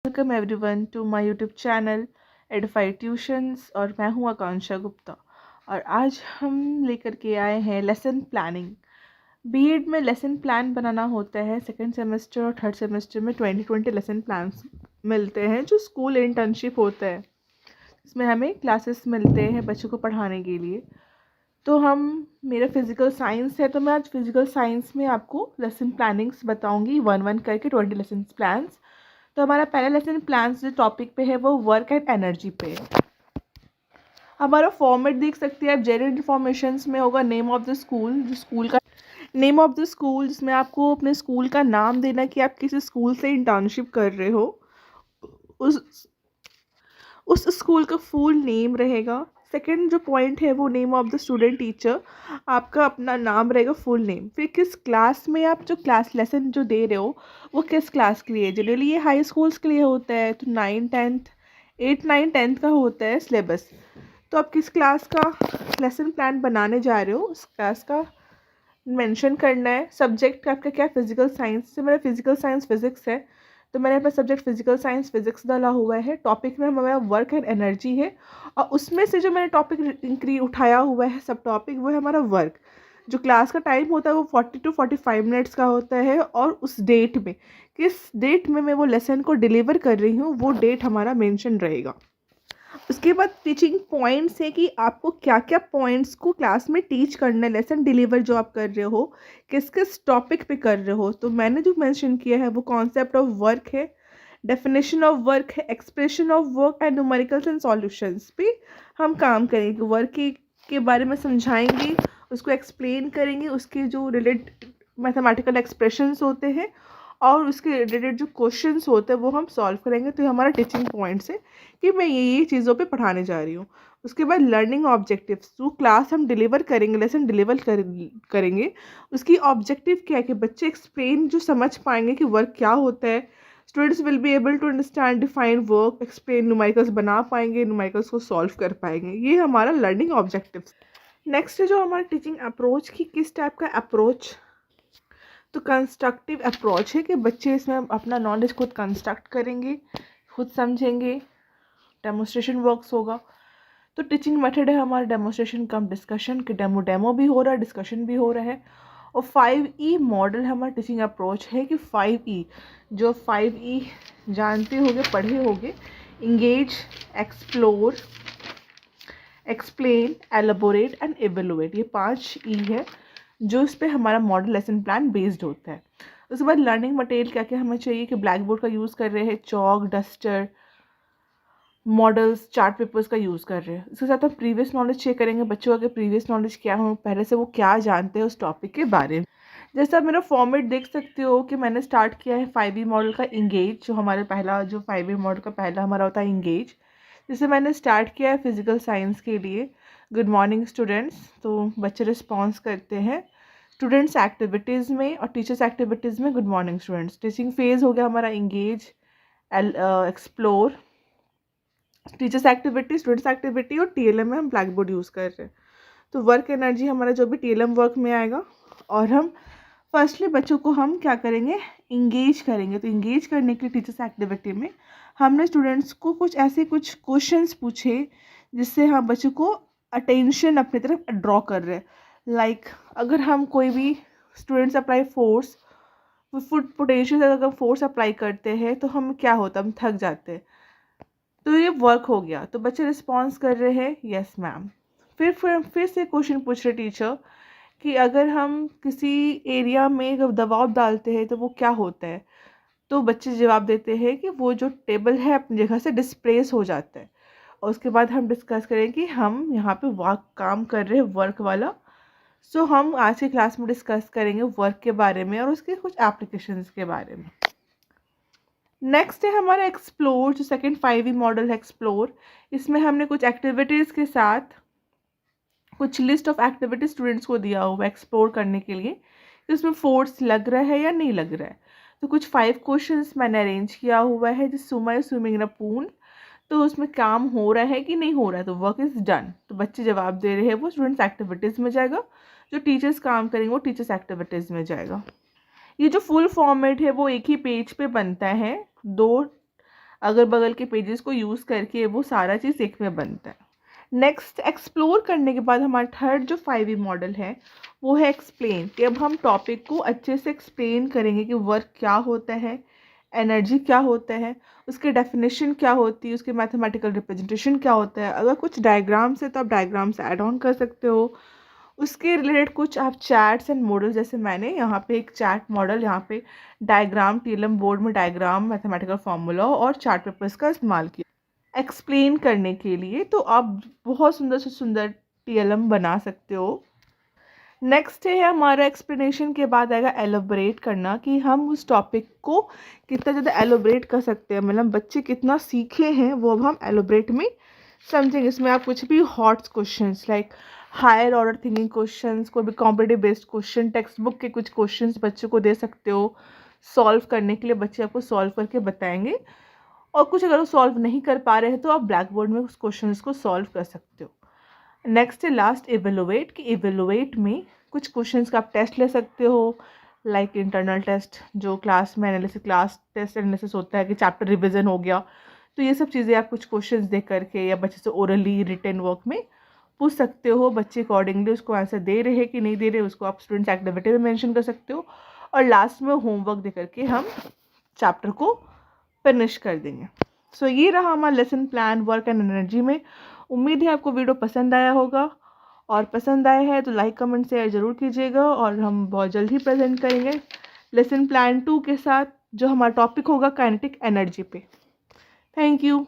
Welcome everyone to my YouTube channel Edify tuitions और मैं हूँ आकांक्षा गुप्ता। और आज हम लेकर के आए हैं लेसन प्लानिंग। बीएड में लेसन प्लान बनाना होता है। सेकंड सेमेस्टर और थर्ड सेमेस्टर में 2020 लेसन प्लान्स मिलते हैं जो स्कूल इंटर्नशिप होता है। इसमें हमें क्लासेस मिलते हैं बच्चों को पढ़ाने के लिए। तो मेरा फिज़िकल साइंस है, तो मैं आज फिज़िकल साइंस में आपको लेसन प्लानिंग्स बताऊंगी 1-1 करके 20 लेसन प्लान्स। तो हमारा पहला लेसन प्लान्स जो टॉपिक पे है वो वर्क एंड एनर्जी पे है। हमारा फॉर्मेट देख सकते हैं आप। जनरल इन्फॉर्मेशंस में होगा नेम ऑफ द स्कूल, जो स्कूल का नेम ऑफ द स्कूल, जिसमें आपको अपने स्कूल का नाम देना कि आप किस स्कूल से इंटर्नशिप कर रहे हो। उस उस स्कूल का फुल नेम रहेगा। सेकंड जो पॉइंट है वो name of the student teacher, आपका अपना नाम रहेगा फुल नेम। फिर किस क्लास में आप जो क्लास लेसन जो दे रहे हो वो किस क्लास के लिए। जनरली ये हाई स्कूल्स के लिए होता है, तो 9-10 8-9-10 का होता है सिलेबस। तो आप किस क्लास का लेसन प्लान बनाने जा रहे हो उस क्लास का मेंशन करना है। सब्जेक्ट आपका क्या, फिजिकल साइंस से मेरा फिजिकल साइंस फिजिक्स है, तो मैंने अपना सब्जेक्ट फिजिकल साइंस फिजिक्स डाला हुआ है। टॉपिक में हमारा वर्क एंड एनर्जी है, और उसमें से जो मैंने टॉपिक उठाया हुआ है सब टॉपिक, वो है हमारा वर्क। जो क्लास का टाइम होता है वो 40 to 45 मिनट्स का होता है, और उस डेट में किस डेट में मैं वो लेसन को डिलीवर कर रही हूँ वो डेट हमारा मेंशन रहेगा। उसके बाद टीचिंग पॉइंट्स है कि आपको क्या क्या पॉइंट्स को क्लास में टीच करना है। लेसन डिलीवर जो आप कर रहे हो किस किस टॉपिक पे कर रहे हो, तो मैंने जो मेंशन किया है वो कॉन्सेप्ट ऑफ वर्क है, डेफिनेशन ऑफ वर्क है, expression of work and numericals and solutions पे हम काम करेंगे। वर्क के बारे में समझाएंगे, उसको एक्सप्लेन करेंगे, उसके जो रिलेटेड मैथमेटिकल एक्सप्रेशंस होते हैं और उसके रिलेटेड जो क्वेश्चंस होते हैं वो हम सॉल्व करेंगे। तो ये हमारा टीचिंग पॉइंट्स है कि मैं ये चीज़ों पे पढ़ाने जा रही हूँ। उसके बाद लर्निंग ऑब्जेक्टिव्स, जो क्लास हम डिलीवर करेंगे, लेसन डिलीवर करेंगे, उसकी ऑब्जेक्टिव क्या है कि बच्चे एक्सप्लेन जो समझ पाएंगे कि वर्क क्या होता है। Students will be able to understand define work, explain, numericals बना पाएंगे, न्यूमेरिकल्स को सॉल्व कर पाएंगे। ये हमारा लर्निंग ऑब्जेक्टिव्स। नेक्स्ट है जो हमारा टीचिंग अप्रोच की किस टाइप का अप्रोच, तो कंस्ट्रक्टिव अप्रोच है कि बच्चे इसमें अपना नॉलेज खुद कंस्ट्रक्ट करेंगे, खुद समझेंगे, डेमोस्ट्रेशन वर्क्स होगा। तो टीचिंग मेथड है हमारा डेमोस्ट्रेशन कम डिस्कशन, कि डेमो भी हो रहा है, डिस्कशन भी हो रहा है। और 5E मॉडल हमारा टीचिंग अप्रोच है कि 5E, जो 5E जानते होगे, पढ़े होगे, engage, explore, explain, elaborate and evaluate. ये 5E है जो इस पर हमारा मॉडल लेसन प्लान बेस्ड होता है। उसके बाद लर्निंग मटेरियल क्या क्या हमें चाहिए, कि ब्लैक बोर्ड का यूज़ कर रहे हैं, chalk, duster, models, chart papers का यूज़ कर रहे हैं। इसके साथ हम प्रीवियस नॉलेज चेक करेंगे बच्चों का, प्रीवियस नॉलेज क्या हो, पहले से वो क्या जानते हैं उस टॉपिक के बारे में। जैसे आप मेरा फॉर्मेट देख सकते हो कि मैंने स्टार्ट किया है 5E मॉडल का इंगेज, जो हमारे पहला जो 5E मॉडल का पहला हमारा होता है इंगेज, जिसे मैंने स्टार्ट किया है फिजिकल साइंस के लिए। गुड मॉर्निंग स्टूडेंट्स, तो बच्चे रिस्पॉन्स करते हैं स्टूडेंट्स एक्टिविटीज़ में और टीचर्स एक्टिविटीज़ में। Good morning students. Teaching phase हो गया हमारा engage, explore, teachers activity, students activity, और TLM में हम ब्लैक बोर्ड यूज़ कर रहे हैं। तो वर्क एनर्जी हमारा जो भी TLM वर्क में आएगा, और हम फर्स्टली बच्चों को हम क्या करेंगे, इंगेज करेंगे। तो इंगेज करने के लिए टीचर्स एक्टिविटी में हमने स्टूडेंट्स को कुछ क्वेश्चंस पूछे जिससे हम बच्चों को अटेंशन अपनी तरफ ड्रॉ कर रहे हैं। लाइक अगर हम कोई भी students apply force, foot potential अगर हम फोर्स अप्लाई करते हैं तो हम क्या होता है, हम थक जाते हैं। तो ये वर्क हो गया, तो बच्चे रिस्पॉन्स कर रहे हैं यस मैम। फिर से क्वेश्चन पूछ रहे टीचर कि अगर हम किसी एरिया में अगर दबाव डालते हैं तो वो क्या होता है, तो बच्चे जवाब देते हैं कि वो जो टेबल है अपनी जगह से डिस्प्लेस हो जाता है। और उसके बाद हम डिस्कस करें कि हम यहाँ पे काम कर रहे हैं वर्क वाला। सो हम आज की क्लास में डिस्कस करेंगे वर्क के बारे में और उसके कुछ एप्लीकेशंस के बारे में। नेक्स्ट है हमारा एक्सप्लोर, जो सेकंड 5E मॉडल है एक्सप्लोर। इसमें हमने कुछ एक्टिविटीज़ के साथ कुछ लिस्ट ऑफ एक्टिविटीज स्टूडेंट्स को दिया हुआ है एक्सप्लोर करने के लिए, इसमें फोर्स लग रहा है या नहीं लग रहा है। तो कुछ 5 क्वेश्चंस मैंने अरेंज किया हुआ है, जिस सुमा स्विमिंग इन अ पूल, तो उसमें काम हो रहा है कि नहीं हो रहा है, तो वर्क इज़ डन। तो बच्चे जवाब दे रहे हैं, वो स्टूडेंट्स एक्टिविटीज़ में जाएगा। जो टीचर्स काम करेंगे वो टीचर्स एक्टिविटीज़ में जाएगा। ये जो फुल फॉर्मेट है वो एक ही पेज पे बनता है, 2 अगल बगल के पेजेस को यूज़ करके वो सारा चीज़ एक में बनता है। नेक्स्ट, एक्सप्लोर करने के बाद हमारा थर्ड जो 5E मॉडल है वो है एक्सप्लेन, कि अब हम टॉपिक को अच्छे से एक्सप्लेन करेंगे कि वर्क क्या होता है, एनर्जी क्या होता है, उसकी डेफिनेशन क्या होती है, उसके मैथमेटिकल रिप्रेजेंटेशन क्या होता है। अगर कुछ डायग्राम्स है तो आप डायग्राम्स ऐड ऑन कर सकते हो। उसके रिलेटेड कुछ आप चैट्स एंड मॉडल, जैसे मैंने यहाँ पे एक चैट मॉडल, यहाँ पे डायग्राम, टीएलएम बोर्ड में डायग्राम, मैथमेटिकल फार्मूला और चार्ट पेपर्स का इस्तेमाल किया एक्सप्लेन करने के लिए। तो आप बहुत सुंदर से सुंदर टीएलएम बना सकते हो। नेक्स्ट है हमारा एक्सप्लेनेशन के बाद आएगा एलोबरेट करना, कि हम उस टॉपिक को कितना ज़्यादा एलोबरेट कर सकते हैं, मतलब बच्चे कितना सीखे हैं वो अब हम एलोबरेट में समझेंगे। इसमें आप कुछ भी hot questions like higher order thinking questions, कोई भी competitive based question, textbook के कुछ क्वेश्चंस बच्चों को दे सकते हो सॉल्व करने के लिए। बच्चे आपको सॉल्व करके बताएंगे, और कुछ अगर वो सॉल्व नहीं कर पा रहे हैं तो आप ब्लैक बोर्ड में उस क्वेश्चन को सॉल्व कर सकते हो। नेक्स्ट है लास्ट इवेलुएट, कि इवेलुएट में कुछ क्वेश्चंस का आप टेस्ट ले सकते हो, लाइक इंटरनल टेस्ट जो क्लास में एनालिसिस, क्लास टेस्ट एनालिसिस होता है कि चैप्टर रिवीजन हो गया, तो ये सब चीज़ें आप कुछ क्वेश्चंस दे करके या बच्चे से ओरली रिटन वर्क में पूछ सकते हो। बच्चे अकॉर्डिंगली उसको आंसर दे रहे हैं कि नहीं दे रहे, उसको आप स्टूडेंट्स एक्टिविटी में मेंशन कर सकते हो। और लास्ट में होमवर्क दे करके हम चैप्टर को फिनिश कर देंगे। सो ये रहा हमारा lesson plan work and energy में। उम्मीद है आपको वीडियो पसंद आया होगा, और पसंद आया है तो लाइक कमेंट शेयर ज़रूर कीजिएगा, और हम बहुत जल्द ही प्रेजेंट करेंगे लेसन प्लान 2 के साथ, जो हमारा टॉपिक होगा काइनेटिक एनर्जी पे। Thank you.